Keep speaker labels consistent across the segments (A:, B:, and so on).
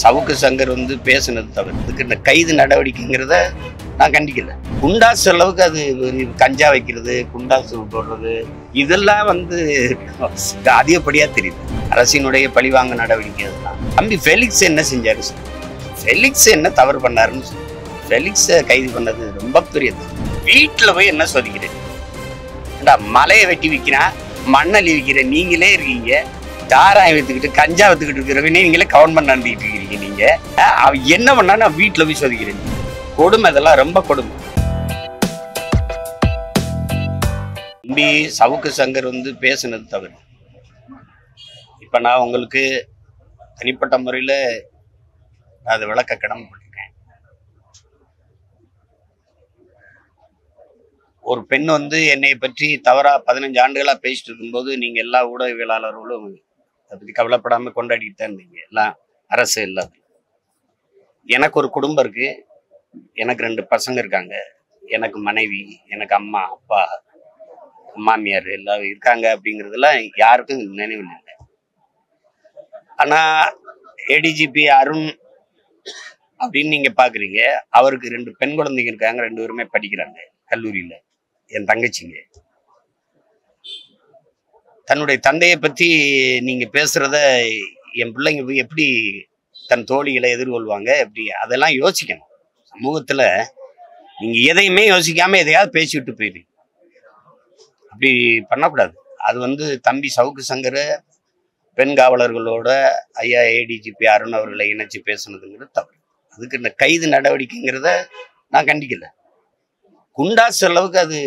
A: சவுக்கு சங்கர் பேசுனது தவறு. இதுக்கு இந்த கைது நடவடிக்கைங்கிறத நான் கண்டிக்கல. குண்டாசு அளவுக்கு அது கஞ்சா வைக்கிறது, குண்டாசு போடுறது இதெல்லாம் அதிகப்படியா தெரியுது. அரசினுடைய பழிவாங்க நடவடிக்கை அதெல்லாம். தம்பி ஃபெலிக்ஸ் என்ன செஞ்சாரு? ஃபெலிக்ஸ் என்ன தவறு பண்ணாருன்னு சொல்லு. ஃபெலிக்ஸை கைது பண்ணது ரொம்ப பெரிய தவறு. வீட்டில் போய் என்ன சொல்லிக்கிறேன்? மலையை வெட்டி விற்கிறான், மண்ணள்ளி விற்கிற நீங்களே இருக்கீங்க, சாராயம் வித்துக்கிட்டு கஞ்சா வித்துக்கிட்டு இருக்கிறவனே நீங்களே கவர்மெண்ட் நடத்திக்கிட்டு இருக்கிறீங்க. நீங்க அவன் என்ன பண்ணா நான் வீட்டுல போய் சோதிக்கிறேன். கொடுமை, அதெல்லாம் ரொம்ப கொடுமை. தம்பி சவுக்கு சங்கர் பேசுனது தவறு. இப்ப நான் உங்களுக்கு தனிப்பட்ட முறையில அதை விளக்க கடமைப்பட்டிருக்கேன். ஒரு பெண் என்னை பற்றி தவறா 15 ஆண்டுகளா பேசிட்டு இருக்கும்போது நீங்க எல்லா ஊடகவியலாளர்களும் அதை பத்தி கவலைப்படாம கொண்டாடிட்டு தான் இருந்தீங்க. எல்லாம் அரசு இல்லாத. எனக்கு ஒரு குடும்பம் இருக்கு, எனக்கு 2 பசங்க இருக்காங்க, எனக்கு மனைவி, எனக்கு அம்மா அப்பா மாமியார் எல்லாரும் இருக்காங்க. அப்படிங்கிறதுலாம் யாருக்கும் நினைவில் இல்லை. ஆனா ஏடிஜிபி அருண் அப்படின்னு நீங்க பாக்குறீங்க, அவருக்கு 2 பெண் குழந்தைங்க இருக்காங்க, 2 பேருமே படிக்கிறாங்க கல்லூரியில. என் தங்கச்சிங்க. தன்னுடைய தந்தையை பத்தி நீங்க பேசுறத என் பிள்ளைங்க போய் எப்படி தன் தோழிகளை எதிர்கொள்வாங்க? எப்படி? அதெல்லாம் யோசிக்கணும். சமூகத்துல நீங்க எதையுமே யோசிக்காம எதையாவது பேசிவிட்டு போயிரு. அப்படி பண்ணக்கூடாது. அது தம்பி சவுக்கு சங்கர் பெண் காவலர்களோட ஐயா ஏடிஜிபி அருண் அவர்களை இணைச்சு பேசுனதுங்கிறது தவறு. அதுக்கு இந்த கைது நடவடிக்கைங்கிறத நான் கண்டிக்கல. குண்டாசு அளவுக்கு அது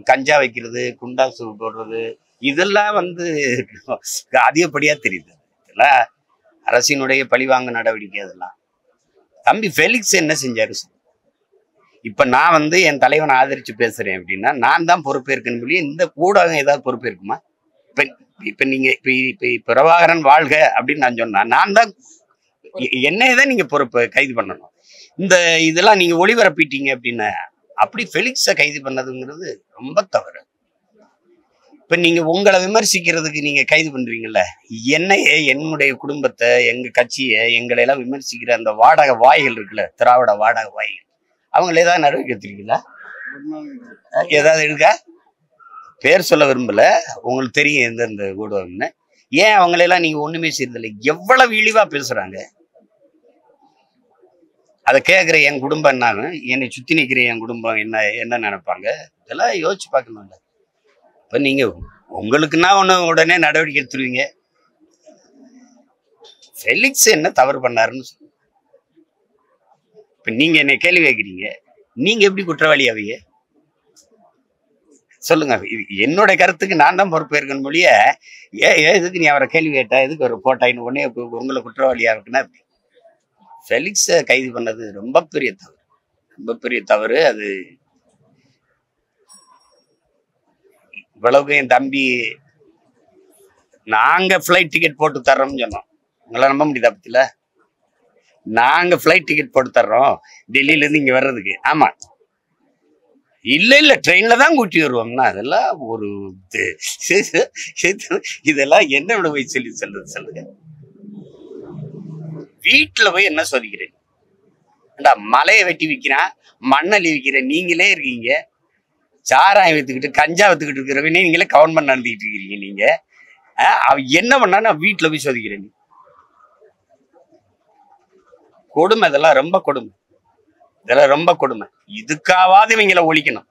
A: கஞ்சா வைக்கிறது, குண்டாசு போடுறது இதெல்லாம் அதிகப்படியா தெரியுது. இதெல்லாம் அரசினுடைய பழிவாங்க நடவடிக்கை அதெல்லாம். தம்பி ஃபெலிக்ஸ் என்ன செஞ்சாரு? இப்ப நான் என் தலைவனை ஆதரிச்சு பேசுறேன் அப்படின்னா நான் தான் பொறுப்பேற்கணும். சொல்லி இந்த ஊடகம் ஏதாவது பொறுப்பேற்குமா? இப்ப நீங்க இப்ப பிரபாகரன் வாழ்க அப்படின்னு நான் சொன்னா நான் தான் என்னையதான் நீங்க பொறுப்பு கைது பண்ணணும். இதெல்லாம் நீங்க ஒளிபரப்பிட்டீங்க அப்படின்னா அப்படி ஃபெலிக்ஸை கைது பண்ணதுங்கிறது ரொம்ப தவறு. இப்ப நீங்க உங்களை விமர்சிக்கிறதுக்கு நீங்க கைது பண்றீங்கல்ல, என்னைய, என்னுடைய குடும்பத்தை, எங்க கட்சியை, எங்களை எல்லாம் விமர்சிக்கிற அந்த வாடகை வாய்கள் இருக்குல்ல, திராவிட வாடகை வாய்கள், அவங்கள ஏதாவது நடவடிக்கை எடுத்திருக்கீங்களா? ஏதாவது இருக்கா? பேர் சொல்ல விரும்பல, உங்களுக்கு தெரியும் எந்தெந்த ஊடகம்னு. ஏன் அவங்களெல்லாம் நீங்க ஒண்ணுமே செய்யறதில்லை? எவ்வளவு இழிவா பேசுறாங்க. அதை கேட்குற என் குடும்பம் என்னான்னு, என்னை சுற்றி நிற்கிற என் குடும்பம் என்ன நினைப்பாங்க? இதெல்லாம் யோசிச்சு பார்க்கணும்ல. இப்போ நீங்க உங்களுக்குன்னா உடனே நடவடிக்கை எடுத்துருவீங்க. ஃபெலிக்ஸ் என்ன தவறு பண்ணாருன்னு சொல்லு. இப்போ நீங்க என்னை கேள்வி கேட்குறீங்க, நீங்க எப்படி குற்றவாளியாவீங்க சொல்லுங்க. என்னோட கருத்துக்கு நான் தான் பொறுப்பேற்கணும் மொழிய எதுக்கு நீ அவரை கேள்வி கேட்டா, எதுக்கு ஒரு போட்டாயின்னு உடனே உங்களை குற்றவாளியா இருக்குன்னா? ஃபெலிக்ஸை கைது பண்ணது ரொம்ப பெரிய தவறு, ரொம்ப பெரிய தவறு. அது இவ்வளவுக்கு என் தம்பி நாங்க ஃபிளைட் டிக்கெட் போட்டு தர்றோம்னு சொன்னோம். உங்களை நம்ப முடியுதா? பத்தில நாங்க ஃபிளைட் டிக்கெட் போட்டு தர்றோம் டெல்லியில இருந்து இங்க வர்றதுக்கு. ஆமா, இல்ல ட்ரெயின்ல தான் கூட்டி வருவோம்னா அதெல்லாம் ஒரு இதெல்லாம் என்ன விட போய் சொல்லுங்க. வீட்டுல போய் என்ன சோதிக்கிறேன்? மலையை வெட்டி விற்கிறான், மண்ணள்ளி விற்கிற நீங்களே இருக்கீங்க, சாராயம் வித்துக்கிட்டு கஞ்சா வித்துக்கிட்டு இருக்கிறவனே நீங்களே கவர்மெண்ட் நடத்திக்கிட்டு இருக்கிறீங்க. நீங்க அவன் என்ன பண்ணா நான் வீட்டுல போய் சோதிக்கிறேன். கொடுமை, இதெல்லாம் ரொம்ப கொடுமை, இதெல்லாம் ரொம்ப கொடுமை. இதுக்காவது இவங்களை ஒழிக்கணும்.